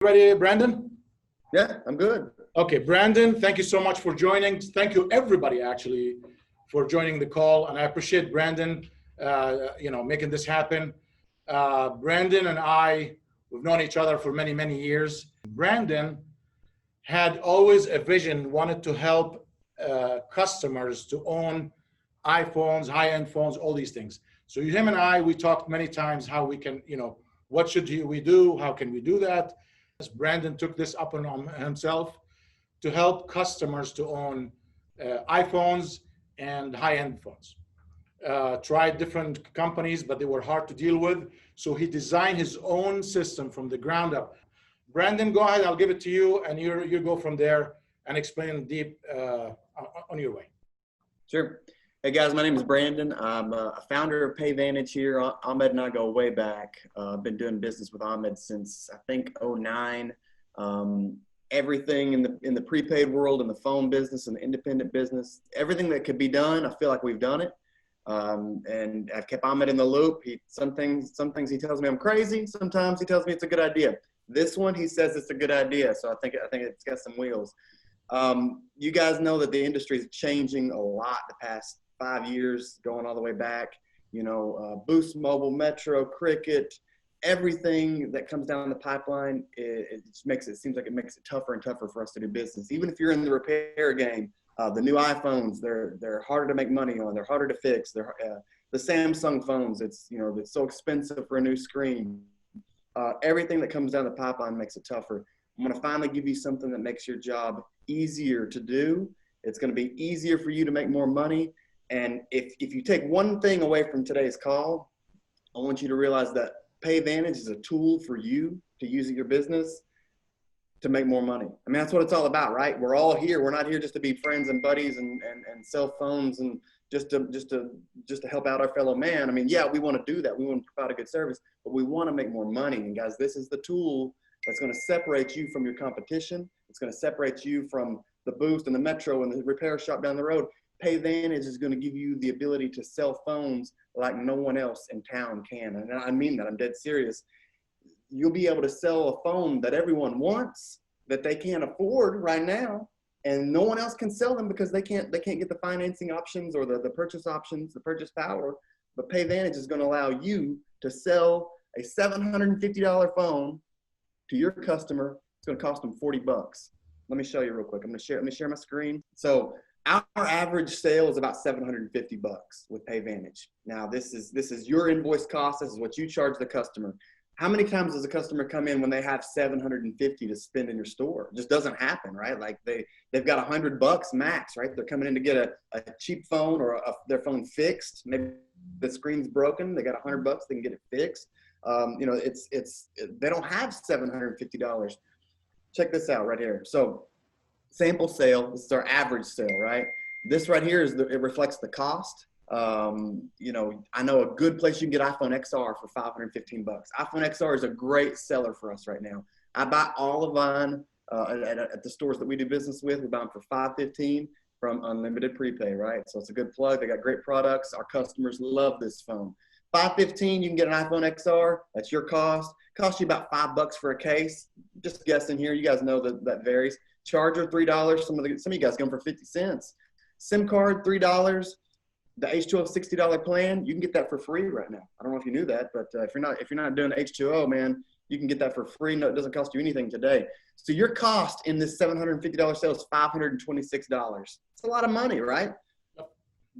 Ready, Brandon? Yeah, I'm good. Okay, Brandon, thank you so much for joining. Thank you, everybody, actually, for joining the call. And I appreciate Brandon, making this happen. Brandon and I, we've known each other for many, many years. Brandon had always a vision, wanted to help customers to own iPhones, high-end phones, all these things. So him and I, we talked many times how we can, what should we do? How can we do that? Brandon took this up on himself to help customers to own iPhones and high-end phones. Tried different companies, but they were hard to deal with. So he designed his own system from the ground up. Brandon, go ahead. I'll give it to you, and you go from there and explain deep on your way. Sure. Hey guys, my name is Brandon. I'm a founder of Payvantage here. Ahmed and I go way back. I've been doing business with Ahmed since I think '09. Everything in the prepaid world, in the phone business, and the independent business, everything that could be done, I feel like we've done it. And I've kept Ahmed in the loop. Some things he tells me I'm crazy. Sometimes he tells me it's a good idea. This one, he says it's a good idea. So I think it's got some wheels. You guys know that the industry is changing a lot the past 5 years, going all the way back. Boost Mobile, Metro, Cricket, everything that comes down the pipeline, it seems like it makes it tougher and tougher for us to do business. Even if you're in the repair game, the new iPhones, they're harder to make money on. They're harder to fix. The Samsung phones, it's so expensive for a new screen. Everything that comes down the pipeline makes it tougher. I'm going to finally give you something that makes your job easier to do. It's going to be easier for you to make more money. And if you take one thing away from today's call, I want you to realize that Payvantage is a tool for you to use at your business to make more money. I mean, that's what it's all about, right? We're all here. We're not here just to be friends and buddies and sell phones and just to help out our fellow man. I mean, yeah, we want to do that. We want to provide a good service, but we want to make more money. And guys, this is the tool that's going to separate you from your competition. It's going to separate you from the Boost and the Metro and the repair shop down the road. Payvantage is going to give you the ability to sell phones like no one else in town can. And I mean that. I'm dead serious. You'll be able to sell a phone that everyone wants, that they can't afford right now, and no one else can sell them because they can't get the financing options or the purchase options, the purchase power. But Payvantage is going to allow you to sell a $750 phone to your customer. It's going to cost them $40. Let me show you real quick. Let me share my screen. So our average sale is about $750 with Payvantage. Now this is your invoice cost. This is what you charge the customer. How many times does a customer come in when they have $750 to spend in your store? It just doesn't happen, right? Like they've got $100 max, right? They're coming in to get a cheap phone or their phone fixed. Maybe the screen's broken. They got $100. They can get it fixed. They don't have $750. Check this out right here. So sample sale, this is our average sale, right? This right here it reflects the cost. I know a good place you can get iPhone XR for $515. iPhone XR is a great seller for us right now. I buy all of mine at the stores that we do business with. We buy them for $515 from Unlimited Prepay, right? So it's a good plug. They got great products. Our customers love this phone. $515, you can get an iPhone XR. That's your cost. Costs you about $5 for a case. Just guessing here. You guys know that varies. Charger, $3. Some of you guys go for 50 cents. SIM card, $3. The H2O $60 plan, you can get that for free right now. I don't know if you knew that, but if you're not doing H2O, man, you can get that for free. No, it doesn't cost you anything today. So your cost in this $750 sale is $526. It's a lot of money, right?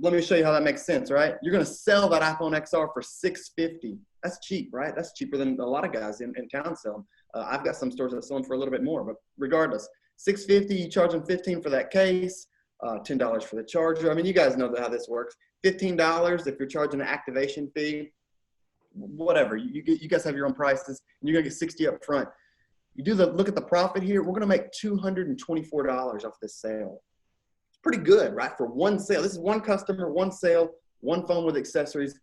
Let me show you how that makes sense, right? You're going to sell that iPhone XR for $650. That's cheap, right? That's cheaper than a lot of guys in town sell them. I've got some stores that sell them for a little bit more, but regardless, $650, you charge them $15 for that case, $10 for the charger. I mean, you guys know how this works. $15 if you're charging an activation fee, whatever. You guys have your own prices, and you're going to get $60 up front. You look at the profit here. We're going to make $224 off this sale. Pretty good, right? For one sale. This is one customer, one sale, one phone with accessories.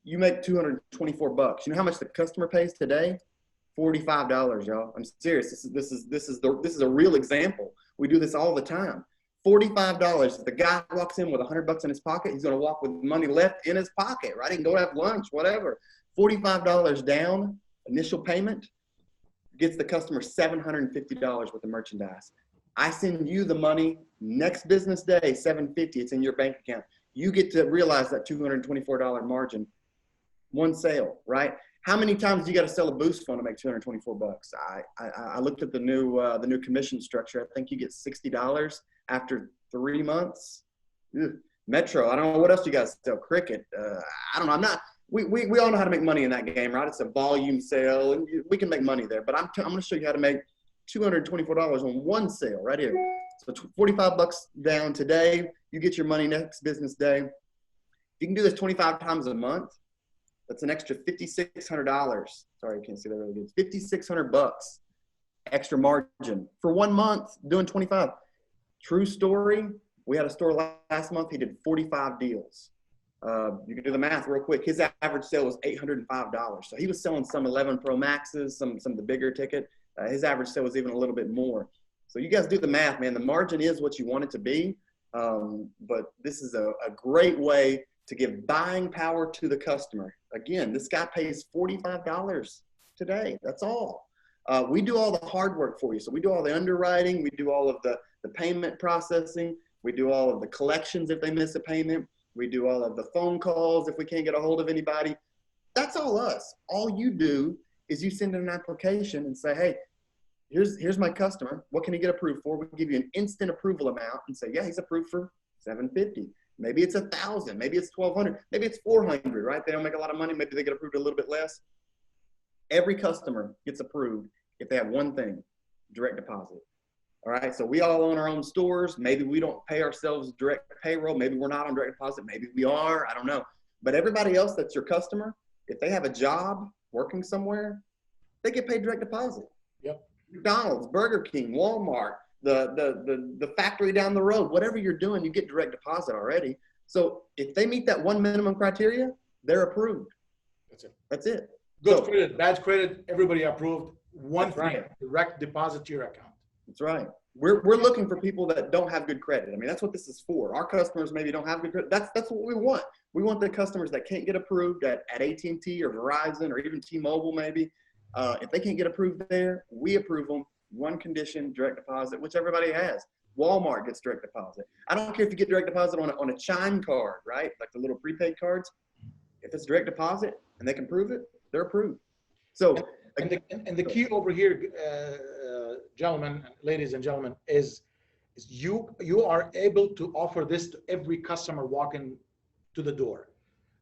You make $224. You know how much the customer pays today? $45, y'all. I'm serious. This is a real example. We do this all the time. $45. If the guy walks in with $100 in his pocket, he's going to walk with money left in his pocket, right? He can go have lunch, whatever. $45 down, initial payment. gets the customer $750 worth of merchandise. I send you the money next business day, $750. It's in your bank account. You get to realize that $224 margin, one sale, right? How many times do you got to sell a boost fund to make 224 bucks? I looked at the new commission structure. I think you get $60 after 3 months. Ugh. Metro, I don't know what else you guys sell. Cricket, I don't know. I'm not. We all know how to make money in that game, right? It's a volume sale, and we can make money there. But I'm going to show you how to make $224 on one sale right here. So 45 bucks down today. You get your money next business day. You can do this 25 times a month. That's an extra $5,600. Sorry, I can't see that really good. 5,600 bucks extra margin for 1 month doing 25. True story. We had a store last month. He did 45 deals. You can do the math real quick. His average sale was $805. So he was selling some 11 Pro Maxes, some of the bigger ticket. His average sale was even a little bit more. So you guys do the math, man. The margin is what you want it to be. But this is a great way to give buying power to the customer. Again, this guy pays $45 today. That's all. We do all the hard work for you. So we do all the underwriting. We do all of the payment processing. We do all of the collections if they miss a payment. We do all of the phone calls if we can't get a hold of anybody. That's all us. All you do is you send in an application and say, hey, here's my customer. What can he get approved for? We give you an instant approval amount and say, yeah, he's approved for $750. Maybe it's $1,000. Maybe it's $1,200. Maybe it's $400, right? They don't make a lot of money. Maybe they get approved a little bit less. Every customer gets approved if they have one thing, direct deposit. All right, so we all own our own stores. Maybe we don't pay ourselves direct payroll. Maybe we're not on direct deposit. Maybe we are. I don't know. But everybody else that's your customer, if they have a job working somewhere, they get paid direct deposit. Yep. McDonald's, Burger King, Walmart, the factory down the road, whatever you're doing, you get direct deposit already. So if they meet that one minimum criteria, they're approved. That's it. Good credit, bad credit, everybody approved. One thing, right. Direct deposit to your account. That's right. We're looking for people that don't have good credit. I mean, that's what this is for. Our customers maybe don't have good credit. That's what we want. We want the customers that can't get approved at AT&T or Verizon or even T-Mobile maybe. If they can't get approved there, we approve them. One condition, direct deposit, which everybody has. Walmart gets direct deposit. I don't care if you get direct deposit on a Chime card, right? Like the little prepaid cards. If it's direct deposit and they can prove it, they're approved. So. And the key over here, gentlemen, ladies and gentlemen, is you are able to offer this to every customer walking to the door.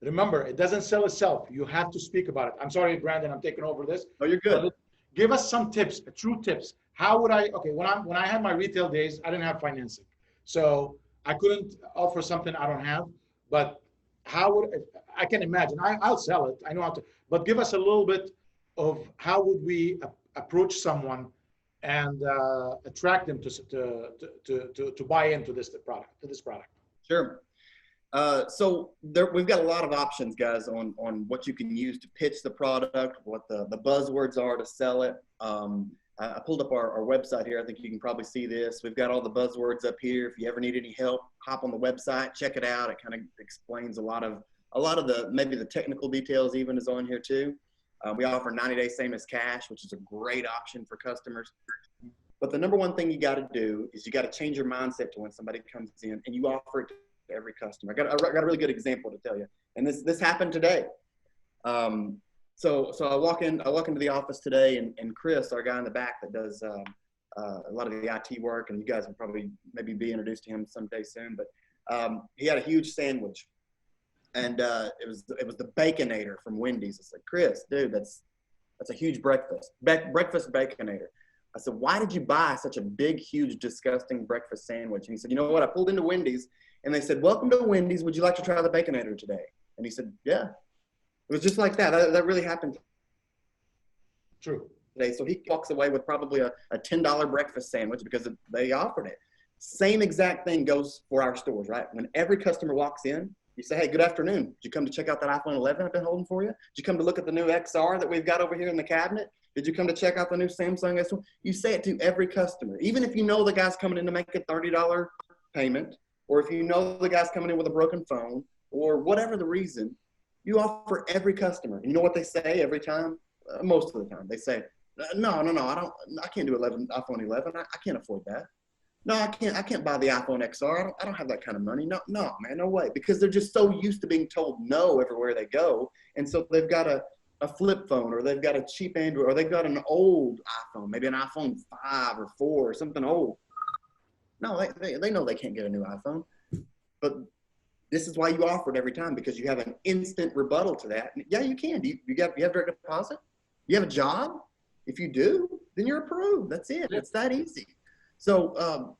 Remember, it doesn't sell itself. You have to speak about it. I'm sorry, Brandon, I'm taking over this. Oh, you're good. Give us some tips, true tips. How would I, okay, when I had my retail days, I didn't have financing. So I couldn't offer something I don't have, but how would, I can imagine, I'll sell it. I know how to, but give us a little bit of how would we approach someone and attract them to buy into this product. Sure. So we've got a lot of options, guys, on what you can use to pitch the product, what the buzzwords are to sell it. I pulled up our website here. I think you can probably see this. We've got all the buzzwords up here. If you ever need any help, hop on the website, check it out. It kind of explains a lot of the, maybe the technical details even is on here too. We offer 90-day same as cash, which is a great option for customers. But the number one thing you got to do is you got to change your mindset to when somebody comes in and you offer it to every customer. I got a really good example to tell you. And this happened today. So I walk into the office today and Chris, our guy in the back that does a lot of the IT work, and you guys will probably maybe be introduced to him someday soon, but he had a huge sandwich. And it was the Baconator from Wendy's. I said, Chris, dude, that's a huge breakfast. Breakfast Baconator. I said, why did you buy such a big, huge, disgusting breakfast sandwich? And he said, you know what? I pulled into Wendy's and they said, welcome to Wendy's. Would you like to try the Baconator today? And he said, yeah. It was just like that. That really happened. True. Today. So he walks away with probably a $10 breakfast sandwich because they offered it. Same exact thing goes for our stores, right? When every customer walks in, you say, hey, good afternoon. Did you come to check out that iPhone 11 I've been holding for you? Did you come to look at the new XR that we've got over here in the cabinet? Did you come to check out the new Samsung S1? You say it to every customer. Even if you know the guy's coming in to make a $30 payment, or if you know the guy's coming in with a broken phone, or whatever the reason, you offer every customer. And you know what they say every time? Most of the time. They say, No, I can't do iPhone 11. I can't afford that. No, I can't buy the iPhone XR. I don't have that kind of money. No, man, no way. Because they're just so used to being told no everywhere they go. And so they've got a flip phone, or they've got a cheap Android, or they've got an old iPhone, maybe an iPhone 5 or 4 or something old. No, they know they can't get a new iPhone. But this is why you offer it every time, because you have an instant rebuttal to that. And yeah, you can. You have direct deposit? You have a job? If you do, then you're approved. That's it. It's that easy. So,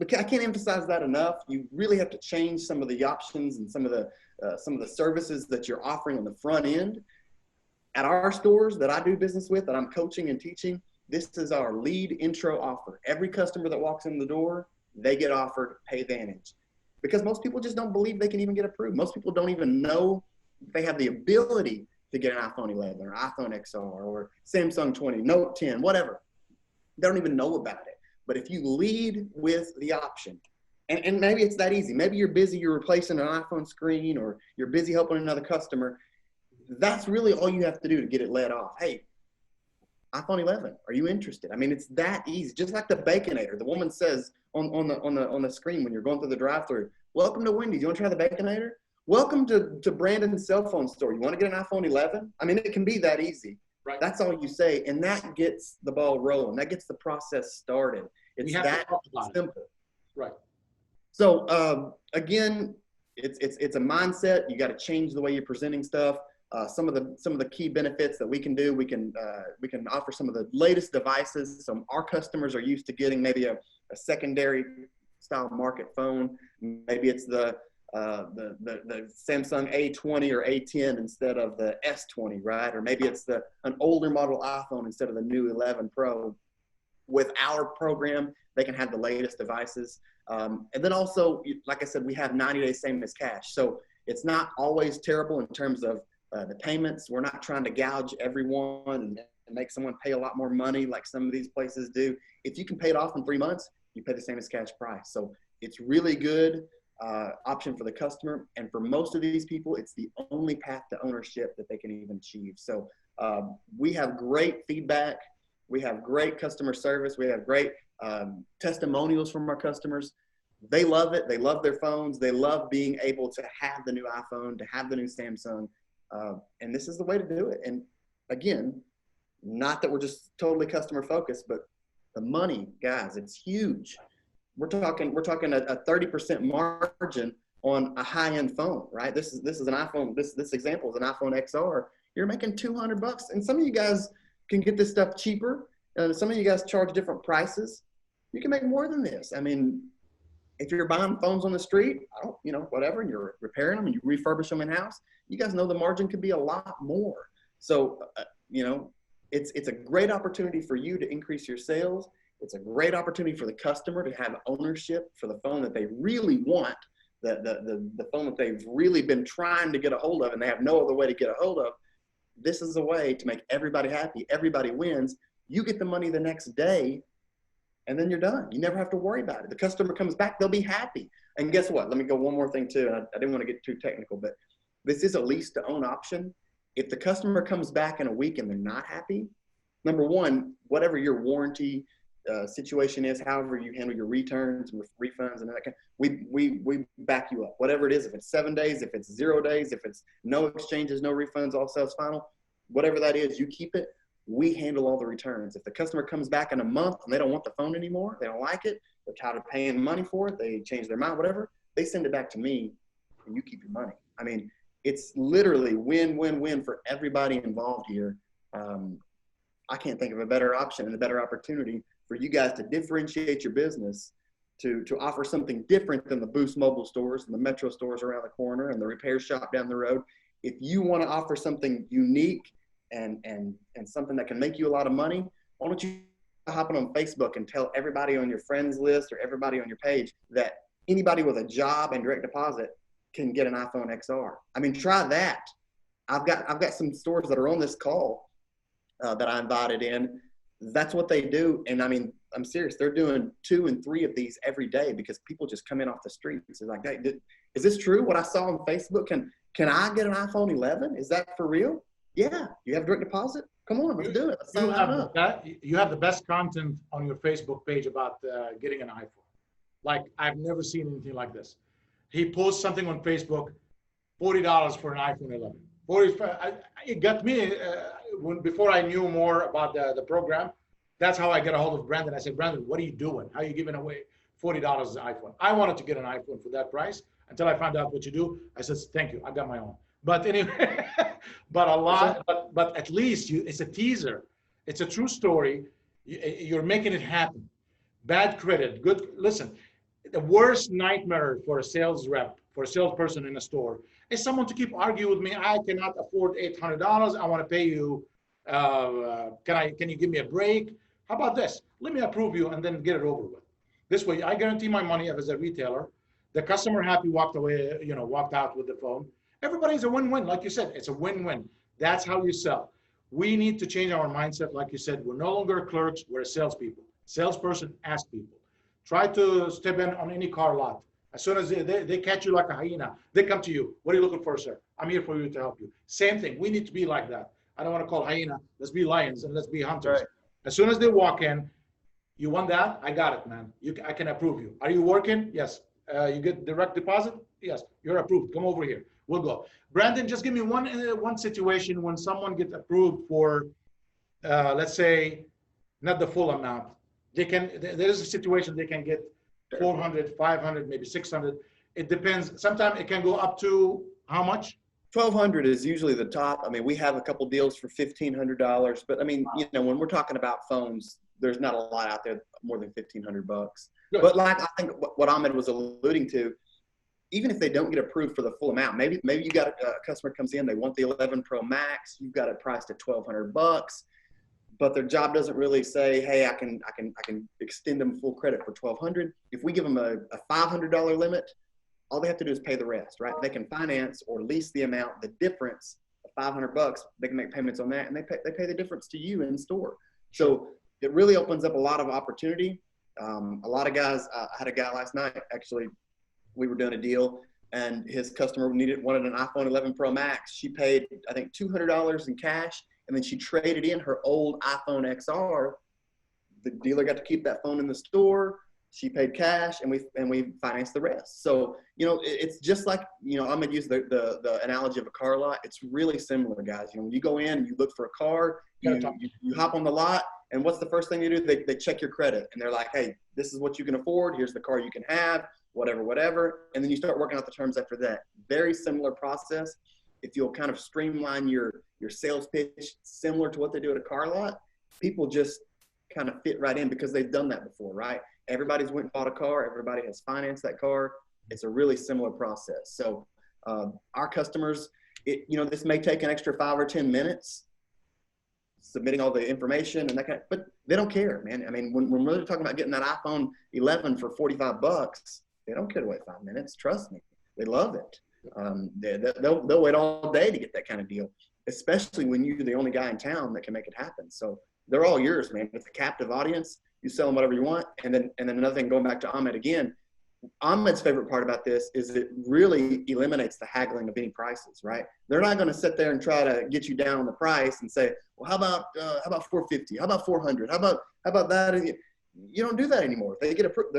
I can't emphasize that enough. You really have to change some of the options and some of the services that you're offering on the front end. At our stores that I do business with, that I'm coaching and teaching, this is our lead intro offer. Every customer that walks in the door, they get offered Payvantage, because most people just don't believe they can even get approved. Most people don't even know they have the ability to get an iPhone 11 or iPhone XR or Samsung 20, Note 10, whatever. They don't even know about it. But if you lead with the option, and maybe it's that easy. Maybe you're busy, you're replacing an iPhone screen, or you're busy helping another customer. That's really all you have to do to get it led off. Hey, iPhone 11, are you interested? I mean, it's that easy. Just like the Baconator. The woman says on the screen when you're going through the drive-thru, welcome to Wendy's. You want to try the Baconator? Welcome to Brandon's cell phone store. You want to get an iPhone 11? I mean, it can be that easy. Right. That's all you say, and that gets the ball rolling. That gets the process started. It's that simple. Right. So again, it's a mindset. You got to change the way you're presenting stuff. Some of the key benefits that we can do, we can offer some of the latest devices. So our customers are used to getting maybe a secondary style market phone. Maybe it's the Samsung A20 or A10 instead of the S20, right? Or maybe it's an older model iPhone instead of the new 11 Pro. With our program, they can have the latest devices. And then also, like I said, we have 90 days same as cash. So it's not always terrible in terms of the payments. We're not trying to gouge everyone and make someone pay a lot more money like some of these places do. If you can pay it off in 3 months, you pay the same as cash price. So it's really good option for the customer. And for most of these people, it's the only path to ownership that they can even achieve. So we have great feedback. We have great customer service. We have great testimonials from our customers. They love it. They love their phones. They love being able to have the new iPhone, to have the new Samsung. And this is the way to do it. And again, not that we're just totally customer focused, but the money, guys, it's huge. We're talking a 30% margin on a high-end phone, right? This is an iPhone. This example is an iPhone XR. You're making $200, and some of you guys can get this stuff cheaper. Some of you guys charge different prices. You can make more than this. I mean, if you're buying phones on the street, whatever, and you're repairing them and you refurbish them in-house, you guys know the margin could be a lot more. So, it's a great opportunity for you to increase your sales. It's a great opportunity for the customer to have ownership for the phone that they really want, the phone that they've really been trying to get a hold of and they have no other way to get a hold of. This is a way to make everybody happy. Everybody wins. You get the money the next day, and then you're done. You never have to worry about it. The customer comes back, they'll be happy. And guess what? Let me go one more thing too. And I didn't want to get too technical, but this is a lease to own option. If the customer comes back in a week and they're not happy, number one, whatever your warranty situation is, however you handle your returns and refunds and that kind, we back you up. Whatever it is, if it's 7 days, if it's 0 days, if it's no exchanges, no refunds, all sales final, whatever that is, you keep it. We handle all the returns. If the customer comes back in a month and they don't want the phone anymore, they don't like it, they're tired of paying money for it, they change their mind, whatever, they send it back to me and you keep your money. I mean, it's literally win-win-win for everybody involved here. I can't think of a better option and a better opportunity for you guys to differentiate your business, to offer something different than the Boost Mobile stores and the Metro stores around the corner and the repair shop down the road. If you want to offer something unique and something that can make you a lot of money, why don't you hop on Facebook and tell everybody on your friends list or everybody on your page that anybody with a job and direct deposit can get an iPhone XR. I mean, try that. I've got some stores that are on this call that I invited in. That's what they do. And I mean, I'm serious. They're doing 2 and 3 of these every day because people just come in off the street. It's like, hey, is this true? What I saw on Facebook? Can I get an iPhone 11? Is that for real? Yeah. You have direct deposit? Come on, let's do it. Let's You sign have up. you have the best content on your Facebook page about getting an iPhone. Like I've never seen anything like this. He posts something on Facebook, $40 for an iPhone 11. 40, it got me before I knew more about the program. That's how I get a hold of Brandon. I said, Brandon, what are you doing? How are you giving away $40 as an iPhone? I wanted to get an iPhone for that price until I found out what you do. I said, thank you. I got my own. But anyway, but at least it's a teaser. It's a true story. You're making it happen. Bad credit, good. Listen, the worst nightmare for a sales rep, for a salesperson in a store, is someone to keep arguing with me. I cannot afford $800. I want to pay you. Can you give me a break? How about this? Let me approve you and then get it over with. This way, I guarantee my money as a retailer. The customer happy walked away, walked out with the phone. Everybody's a win-win. Like you said, it's a win-win. That's how you sell. We need to change our mindset. Like you said, we're no longer clerks, we're salespeople. Salesperson, ask people. Try to step in on any car lot. As soon as they catch you like a hyena, they come to you. What are you looking for, sir? I'm here for you to help you. Same thing. We need to be like that. I don't want to call hyena. Let's be lions and let's be hunters. Right. As soon as they walk in, you want that? I got it, man. I can approve you. Are you working? Yes. You get direct deposit? Yes. You're approved. Come over here. We'll go. Brandon, just give me one situation when someone gets approved for, let's say, not the full amount. There is a situation they can get 400, 500, maybe 600. It depends. Sometimes it can go up to how much? 1,200 is usually the top. I mean, we have a couple deals for $1,500, but I mean, when we're talking about phones, there's not a lot out there more than $1,500. Good. But like I think what Ahmed was alluding to, even if they don't get approved for the full amount, maybe you got a customer comes in, they want the 11 Pro Max, you've got it priced at $1,200, but their job doesn't really say, hey, I can extend them full credit for $1,200. If we give them a $500 limit, all they have to do is pay the rest, right? They can finance or lease the amount, the difference of $500. They can make payments on that, and they pay the difference to you in store. So it really opens up a lot of opportunity. A lot of guys. I had a guy last night. Actually, we were doing a deal, and his customer wanted an iPhone 11 Pro Max. She paid, I think, $200 in cash, and then she traded in her old iPhone XR. The dealer got to keep that phone in the store. She paid cash, and we financed the rest. So, it's just like, I'm going to use the analogy of a car lot. It's really similar, guys. When you go in and you look for a car, you hop on the lot, and what's the first thing they do? They check your credit, and they're like, hey, this is what you can afford. Here's the car you can have, whatever. And then you start working out the terms after that. Very similar process. If you'll kind of streamline your sales pitch similar to what they do at a car lot, people just kind of fit right in because they've done that before, right? Everybody's went and bought a car. Everybody has financed that car. It's a really similar process. So our customers, this may take an extra 5 or 10 minutes submitting all the information and that kind of, but they don't care, man. I mean, when we're really talking about getting that iPhone 11 for $45, they don't care to wait 5 minutes. Trust me, they love it. They'll wait all day to get that kind of deal, especially when you're the only guy in town that can make it happen. So they're all yours, man. It's a captive audience. You sell them whatever you want. And then another thing, going back to Ahmed again, Ahmed's favorite part about this is it really eliminates the haggling of any prices, right? They're not going to sit there and try to get you down on the price and say, well, how about $450? How about $400? How about that? You don't do that anymore. They get approved.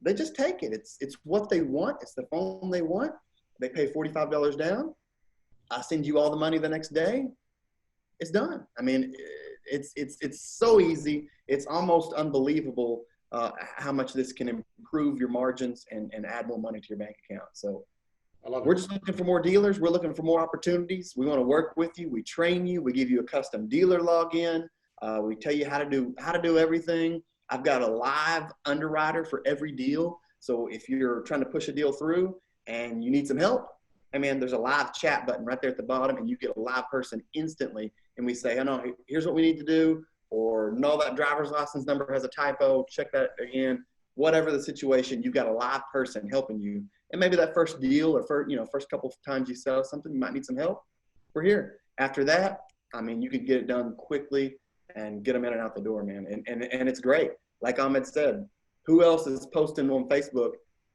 They just take it. It's what they want. It's the phone they want. They pay $45 down. I send you all the money the next day. It's done. I mean, it's so easy. It's almost unbelievable how much this can improve your margins and add more money to your bank account. So we're just looking for more dealers. We're looking for more opportunities. We want to work with you. We train you. We give you a custom dealer login. We tell you how to do everything. I've got a live underwriter for every deal. So if you're trying to push a deal through and you need some help, there's a live chat button right there at the bottom, and you get a live person instantly. And we say, oh no, here's what we need to do. Or no, that driver's license number has a typo, check that again. Whatever the situation, you've got a live person helping you. And maybe that first deal or first couple of times you sell something, you might need some help. We're here. After that, you could get it done quickly and get them in and out the door, man. And it's great. Like Ahmed said, who else is posting on Facebook,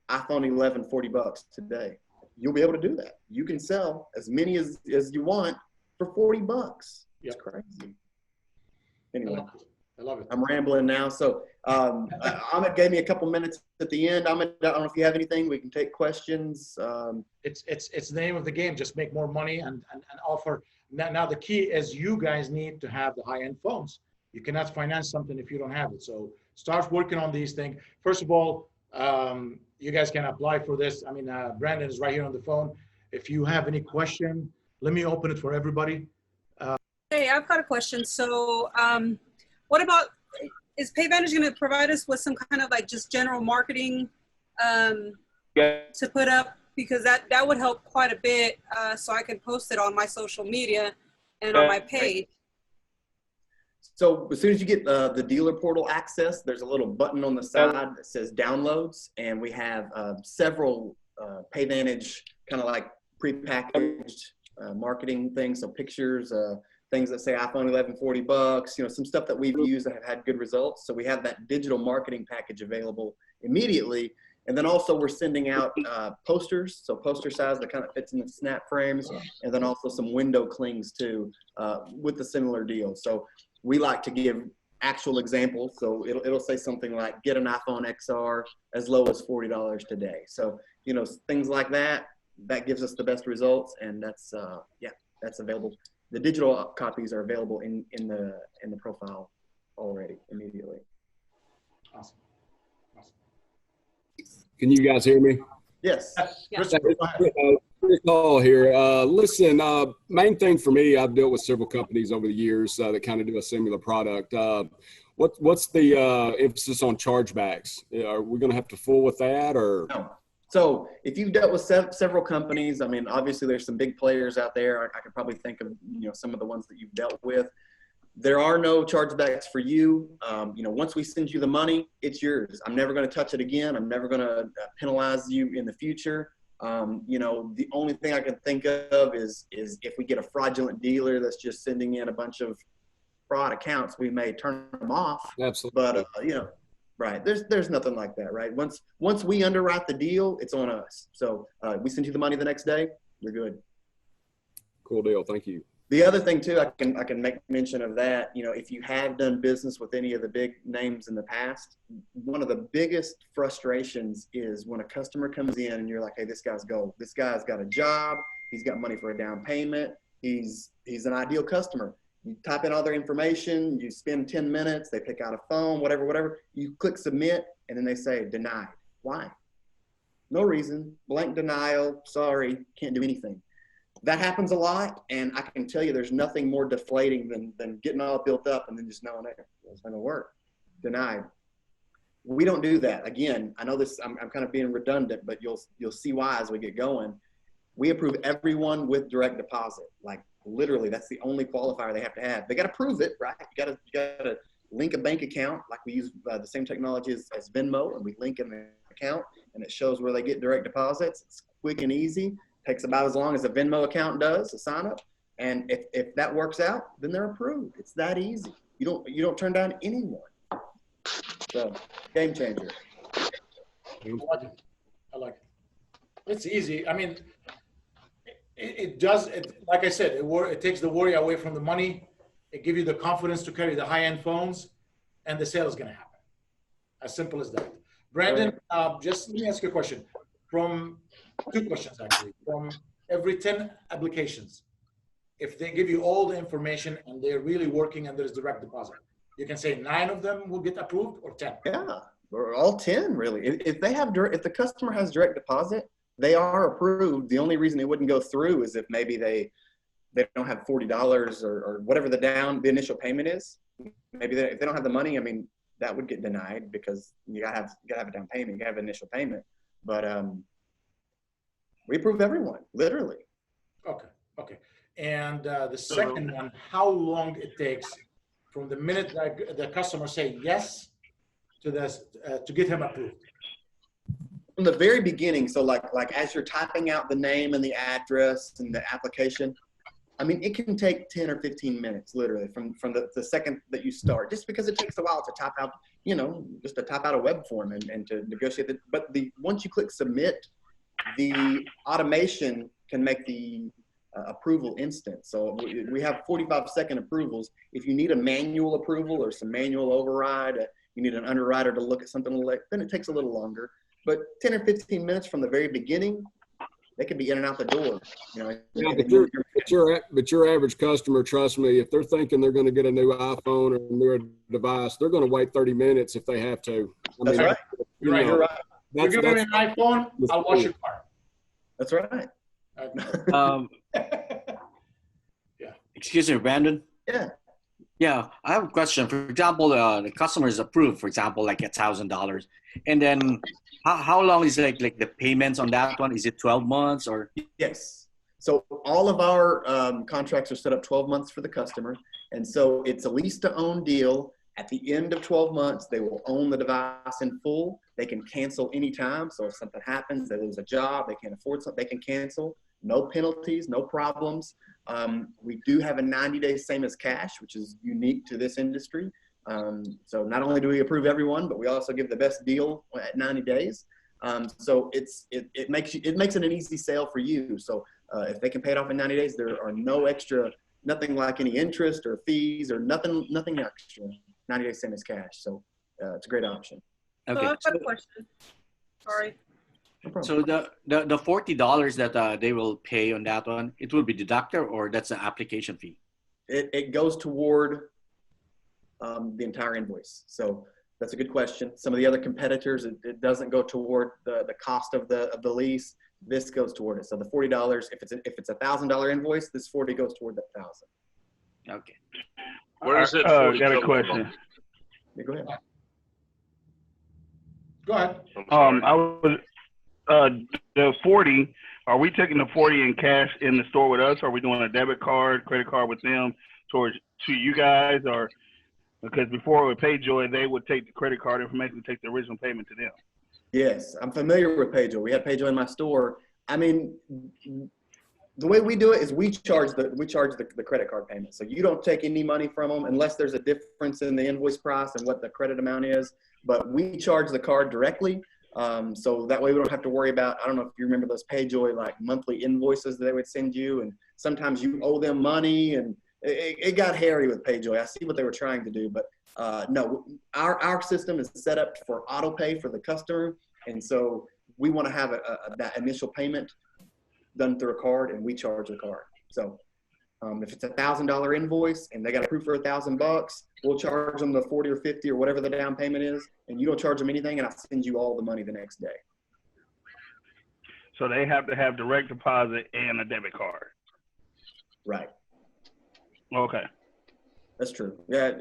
iPhone 11, $40 today? You'll be able to do that. You can sell as many as you want for $40. It's crazy. anyway. I love it. I'm rambling now. So Ahmed gave me a couple minutes at the end. Ahmed, I don't know if you have anything. We can take questions. It's the name of the game. Just make more money and offer. Now the key is you guys need to have the high-end phones. You cannot finance something if you don't have it. So start working on these things. First of all, you guys can apply for this. I mean, Brandon is right here on the phone. If you have any question, let me open it for everybody. Hey, I've got a question. So what about, is Payvantage going to provide us with some kind of like just general marketing to put up? Because that would help quite a bit, so I can post it on my social media and on my page. So as soon as you get the dealer portal access, there's a little button on the side that says downloads, and we have several Payvantage kind of like prepackaged marketing things, so pictures, things that say iPhone 11, $40, you know, some stuff that we've used that have had good results. So we have that digital marketing package available immediately. And then also we're sending out posters, so poster size that kind of fits in the snap frames, and then also some window clings too with a similar deal. So we like to give actual examples. So it'll say something like, get an iPhone XR as low as $40 today. So, you know, things like that, that gives us the best results. And that's, yeah, that's available. The digital copies are available in the profile already immediately. Awesome. Awesome. Can you guys hear me? Yes. Chris, Chris Hall here. Listen, main thing for me, I've dealt with several companies over the years that kind of do a similar product. What's the emphasis on chargebacks? Are we going to have to fool with that, or? No. So if you've dealt with several companies, I mean, obviously there's some big players out there. I could probably think of, you know, some of the ones that you've dealt with. There are no chargebacks for you. You know, once we send you the money, it's yours. I'm never going to touch it again. I'm never going to penalize you in the future. You know, the only thing I can think of is if we get a fraudulent dealer that's just sending in a bunch of fraud accounts, we may turn them off. Absolutely. But, you know, right. There's nothing like that, right? Once we underwrite the deal, it's on us. So we send you the money the next day, you're good. Cool deal. Thank you. The other thing too, I can make mention of that. You know, if you have done business with any of the big names in the past, one of the biggest frustrations is when a customer comes in and you're like, hey, this guy's gold. This guy's got a job. He's got money for a down payment. He's an ideal customer. You type in all their information, you spend 10 minutes, they pick out a phone, whatever. You click submit, and then they say denied. Why? No reason. Blank denial. Sorry, can't do anything. That happens a lot, and I can tell you there's nothing more deflating than getting all built up and then just knowing that it's going to work. Denied. We don't do that. Again, I know this, I'm kind of being redundant, but you'll see why as we get going. We approve everyone with direct deposit. Like literally, that's the only qualifier they have to have. They got to prove it, right? You got to link a bank account, like we use the same technology as Venmo, and we link in the account, and it shows where they get direct deposits. It's quick and easy. Takes about as long as a Venmo account does to sign up. And if that works out, then they're approved. It's that easy. You don't turn down anyone. So game changer. I like it. It's easy. I mean, it does. Like I said, it takes the worry away from the money. It gives you the confidence to carry the high-end phones, and the sale is going to happen. As simple as that. Brandon, just let me ask you a question. From two questions actually. From every 10 applications, if they give you all the information and they're really working and there's direct deposit, you can say 9 of them will get approved or 10. Yeah, or all 10 really. If the customer has direct deposit, they are approved. The only reason it wouldn't go through is if maybe they don't have $40 or whatever the initial payment is. Maybe if they don't have the money, I mean, that would get denied because you gotta have a down payment, you gotta have an initial payment. But we approve everyone, literally. Okay. And the second one, how long it takes from the minute that the customer say yes to this to get him approved? From the very beginning, so like as you're typing out the name and the address and the application, I mean, it can take 10 or 15 minutes, literally, from the second that you start, just because it takes a while to type out, you know, just to type out a web form and to negotiate it. But once you click submit, the automation can make the approval instant. So we have 45-second approvals. If you need a manual approval or some manual override, you need an underwriter to look at something, then it takes a little longer. But 10 or 15 minutes from the very beginning, they could be in and out the door. You know, yeah, but your average customer, trust me, if they're thinking they're going to get a new iPhone or a new device, they're going to wait 30 minutes if they have to. That's right. You're right. You're right. You're giving me an iPhone, I'll wash your car. That's right. Yeah. Excuse me, Brandon. Yeah. Yeah, I have a question. For example, the customer is approved, for example, like $1,000, and then how long is like the payments on that one? Is it 12 months or? Yes. So all of our contracts are set up 12 months for the customer, and so it's a lease to own deal. At the end of 12 months, they will own the device in full. They can cancel anytime. So if something happens, they lose a job, they can't afford something, they can cancel. No penalties, no problems. We do have a 90-day same as cash, which is unique to this industry. So not only do we approve everyone, but we also give the best deal at 90 days. So it makes it an easy sale for you. So if they can pay it off in 90 days, there are no extra, nothing like any interest or fees or nothing extra. 90 days same as cash. So it's a great option. Okay. So I've got a question. Sorry. No so the $40 that they will pay on that one, it will be deducted, or that's an application fee? It goes toward the entire invoice. So that's a good question. Some of the other competitors, it doesn't go toward the cost of the lease. This goes toward it. So the $40, if it's a $1,000 invoice, this 40 goes toward the 1,000. Okay. Where is it? Got a question. Yeah, go ahead. Go ahead. I was the 40. Are we taking the 40 in cash in the store with us? Or are we doing a debit card, credit card with them to you guys? Or because before with PayJoy, they would take the credit card information, take the original payment to them. Yes, I'm familiar with PayJoy. We had PayJoy in my store. I mean, the way we do it is we charge the credit card payment. So you don't take any money from them unless there's a difference in the invoice price and what the credit amount is. But we charge the card directly. So that way we don't have to worry about, I don't know if you remember those PayJoy like monthly invoices that they would send you, and sometimes you owe them money, and it got hairy with PayJoy. I see what they were trying to do, but no, our system is set up for auto pay for the customer. And so we want to have that initial payment done through a card, and we charge the card. So if it's a $1,000 invoice and they got approved for $1,000, we'll charge them the 40 or 50 or whatever the down payment is, and you don't charge them anything, and I'll send you all the money the next day. So they have to have direct deposit and a debit card. Right. Okay. That's true. Yeah,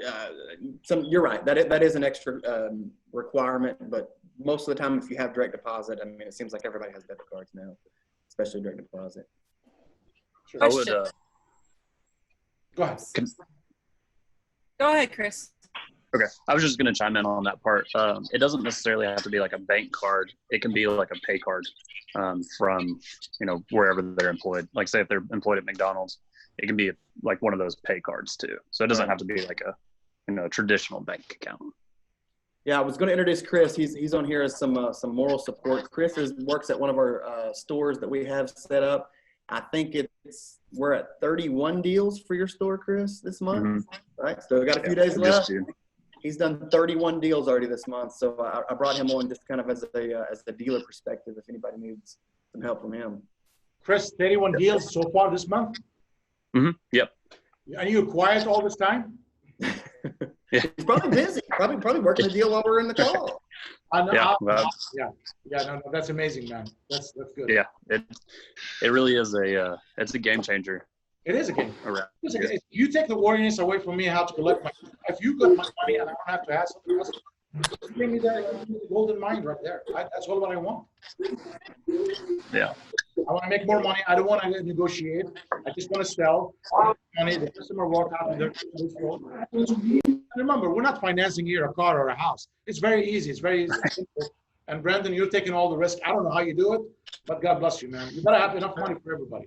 you're right. That is an extra requirement, but most of the time, if you have direct deposit, I mean, it seems like everybody has debit cards now, especially direct deposit. Sure. I would, Go ahead. Go ahead, Chris. okay. I was just going to chime in on that part. It doesn't necessarily have to be like a bank card. It can be like a pay card from, wherever they're employed. Like say if they're employed at McDonald's, it can be like one of those pay cards too. So it doesn't have to be like a traditional bank account. Yeah, I was going to introduce Chris. He's on here as some moral support. Chris works at one of our stores that we have set up. I think we're at 31 deals for your store, Chris, this month. Mm-hmm. Right, so we got a few days left. He's done 31 deals already this month, so I brought him on just kind of as a dealer perspective. If anybody needs some help from him. Chris, 31 deals so far this month. Mm-hmm. Yep. Are you quiet all this time? Yeah. He's probably busy. Probably working the deal while we're in the call. I know. Yeah. No, that's amazing, man. That's good. Yeah, it really is it's a game changer. It is a game. Around. If you take the worriness away from me how to collect my, if you got my money and I don't have to ask somebody else, give me the golden mine right there. That's all what I want. Yeah. I want to make more money. I don't want to negotiate. I just want to sell money. The customer walk out with their phone. Remember, we're not financing here a car or a house. It's very easy. It's very simple. And Brandon, you're taking all the risk. I don't know how you do it, but God bless you, man. You gotta have enough money for everybody.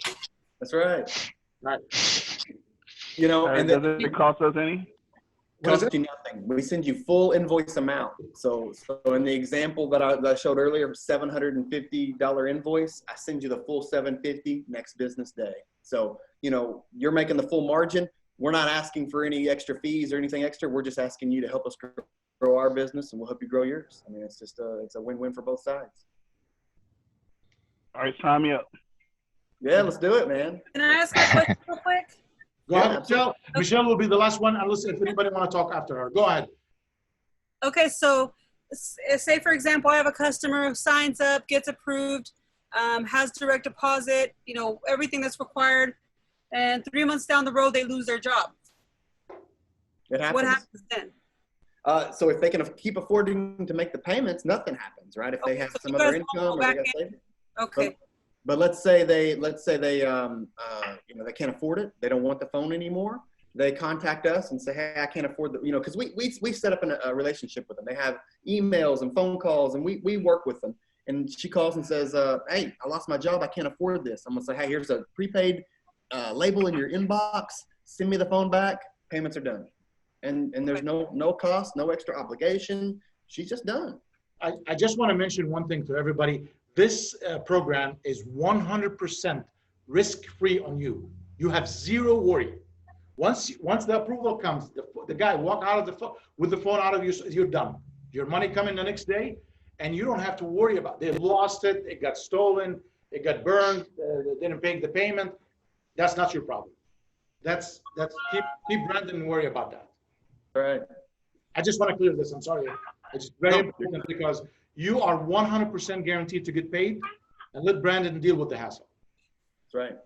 That's right. Right. And does it cost us any? What is Cost you nothing. We send you full invoice amount. So in the example that I showed earlier, $750 invoice, I send you the full $750 next business day. So, you know, you're making the full margin. We're not asking for any extra fees or anything extra. We're just asking you to help us grow our business, and we'll help you grow yours. I mean, it's just it's a win-win for both sides. All right, sign me up. Yeah, let's do it, man. Can I ask a question real quick? Go Yeah, ahead, Michelle. Michelle will be the last one, unless if anybody want to talk after her. Go ahead. Okay, so say for example, I have a customer who signs up, gets approved, has direct deposit, you know, everything that's required, and 3 months down the road, they lose their job. It happens. What happens then? So if they can keep affording to make the payments, nothing happens, right? If they have some other income or they got savings. Okay. But let's say they you know, they can't afford it. They don't want the phone anymore. They contact us and say, hey, I can't afford the, you know, because we set up a relationship with them. They have emails and phone calls, and we work with them. And she calls and says, hey, I lost my job. I can't afford this. I'm gonna say, hey, here's a prepaid label in your inbox. Send me the phone back. Payments are done. And there's no cost, no extra obligation. She's just done. I just want to mention one thing to everybody. This program is 100% risk-free on you. You have zero worry. Once the approval comes, the guy walk out of the phone with the phone out of you, you're done. Your money coming the next day, and you don't have to worry about it. They lost it, it got stolen, it got burned, they didn't pay the payment. That's not your problem. That's keep Brandon and worry about that. All right. I just want to clear this. I'm sorry. It's very important because you are 100% guaranteed to get paid, and let Brandon deal with the hassle. That's right.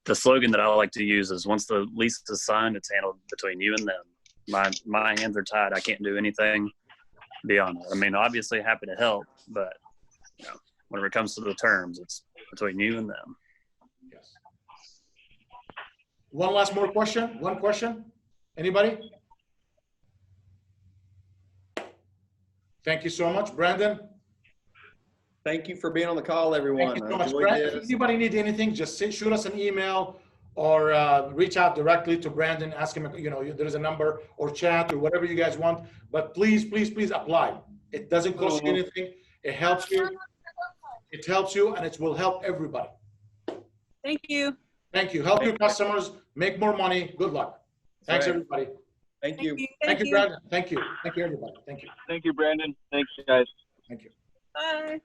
The slogan that I like to use is once the lease is signed, it's handled between you and them. My hands are tied. I can't do anything beyond that. I mean, obviously happy to help, but you know, whenever it comes to the terms, it's between you and them. Yes. One last more question. One question. Anybody? Thank you so much, Brandon. Thank you for being on the call, everyone. Thank you so much, enjoyed Brandon. this. If anybody need anything, just shoot us an email or reach out directly to Brandon. Ask him, you know, there's a number, or chat, or whatever you guys want. But please, please, please apply. It doesn't cost you anything. It helps you. It helps you, and it will help everybody. Thank you. Thank you. Help your customers make more money. Good luck. Thanks, right. everybody. Thank you. Thank you, Brandon. Thank you. Thank you, everybody. Thank you. Thank you, Brandon. Thanks, guys. Thank you. Bye.